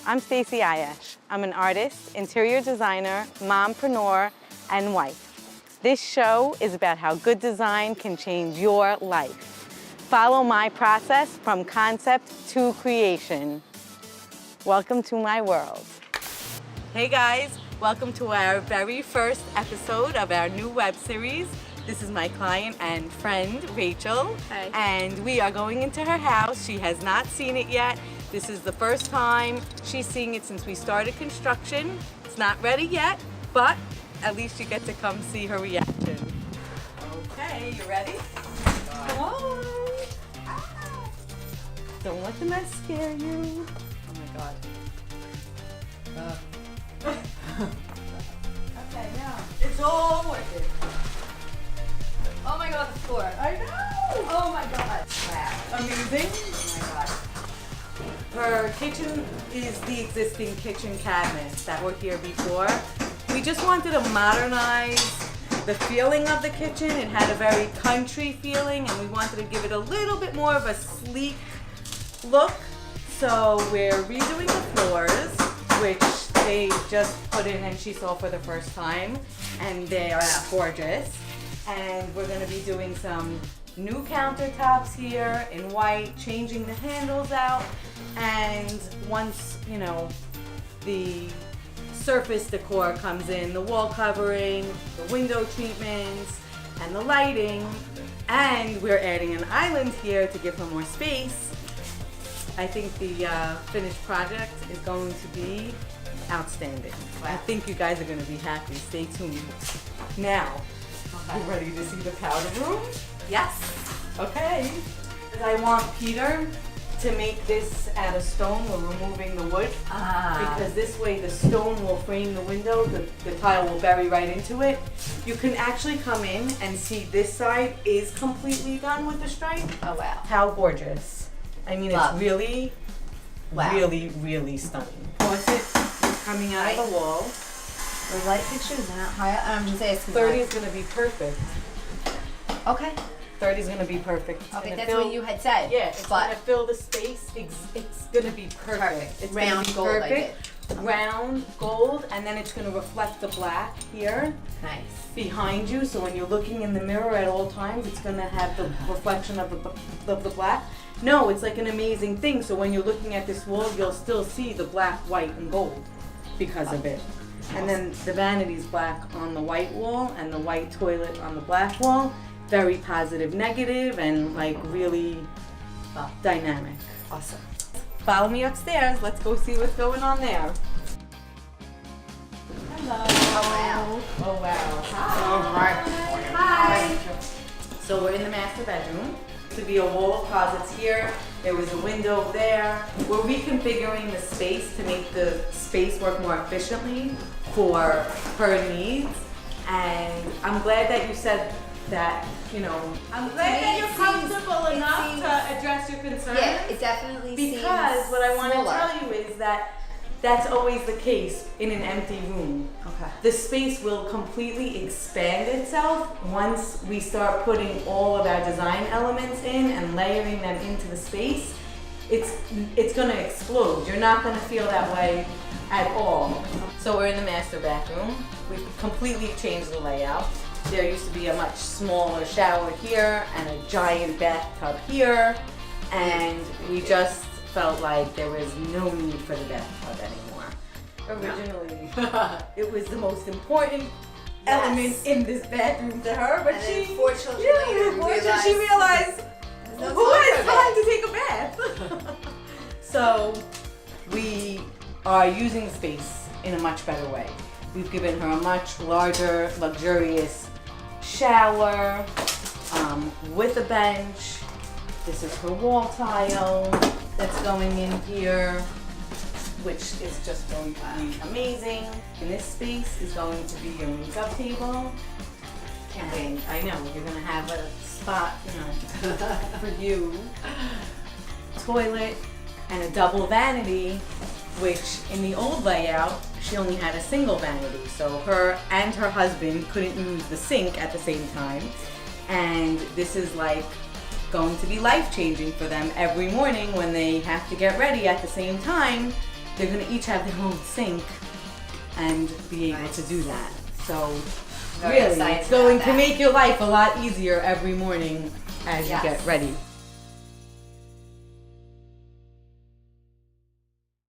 I'm Stacy Ayash. I'm an artist, interior designer, mompreneur, and wife. This show is about how good design can change your life. Follow my process from concept to creation. Welcome to my world. Hey guys, welcome to our very first episode of our new web series. This is my client and friend, Rachel. Hi. And we are going into her house. She has not seen it yet. This is the first time she's seeing it since we started construction. It's not ready yet, but at least you get to come see her reaction. Okay, you ready? Come on. Ah. Don't let the mess scare you. Oh my God. Okay, now it's all worth it. Oh my God, the floor. I know. Oh my God. Wow. Amazing. Oh my God. Her kitchen is the existing kitchen cabinets that were here before. We just wanted to modernize the feeling of the kitchen. It had a very country feeling, and we wanted to give it a little bit more of a sleek look. So we're redoing the floors, which they just put in and she saw for the first time, and they are gorgeous. And we're going to be doing some new countertops here in white, changing the handles out, and once, you know, the surface decor comes in, the wall covering, the window treatments, and the lighting, and we're adding an island here to give her more space. I think the finished project is going to be outstanding. Wow. I think you guys are going to be happy. Stay tuned. Now, you ready to see the powder room? Yes. Okay. I want Peter to make this out of stone. We're removing the wood because this way the stone will frame the window. The tile will bury right into it. You can actually come in and see this side is completely done with the stripe. Oh wow. How gorgeous. I mean, Love. it's really, Wow. really, really stunning. Faucet is coming out of the wall. The light fixture is not high. I'm just asking. 30 is going to be perfect. Okay. 30 is going to be perfect. It's Okay, gonna that's fill- what you had said. Yeah, it's but gonna fill the space. It's gonna be perfect. Perfect. It's Round gonna be gold, I perfect. Round gold, and then it's gonna reflect the black here nice. behind you. So when you're looking in the mirror at all times, it's gonna have the reflection of the black. No, it's like an amazing thing. So when you're looking at this wall, you'll still see the black, white, and gold because of it. And then the vanity's black on the white wall, and the white toilet on the black wall. Very positive, negative, and like really dynamic. Awesome. Follow me upstairs. Let's go see what's going on there. Hello. Oh, wow. Oh wow. Hi. Hi. So we're in the master bedroom. To be a wall of closets here. There was a window there. We're reconfiguring the space to make the space work more efficiently for her needs. And I'm glad that you said that, you know, I'm glad that you're comfortable enough to address your concerns. Yeah, it definitely seems Because what I want to smaller. tell you is that that's always the case in an empty room. Okay. The space will completely expand itself once we start putting all of our design elements in and layering them into the space. It's going to explode. You're not going to feel that way at all. So we're in the master bathroom. We've completely changed the layout. There used to be a much smaller shower here and a giant bathtub here, and we just felt like there was no need for the bathtub anymore. Originally, it was the most important element in this bathroom to her, but And she, then fortunately later she realized no who has time time to take a bath? So we are using the space in a much better way. We've given her a much larger, luxurious shower with a bench. This is her wall tile that's going in here, which is just going to be amazing. And this space is going to be your makeup table. And I know you're gonna have a spot, you know, for you. Toilet and a double vanity, which in the old layout, she only had a single vanity. So her and her husband couldn't use the sink at the same time. And this is like going to be life-changing for them every morning when they have to get ready at the same time. they're gonna each have their own sink and be able to do that. So Very really, excited it's going about to that. make your life a lot easier every morning as Yes. you get ready.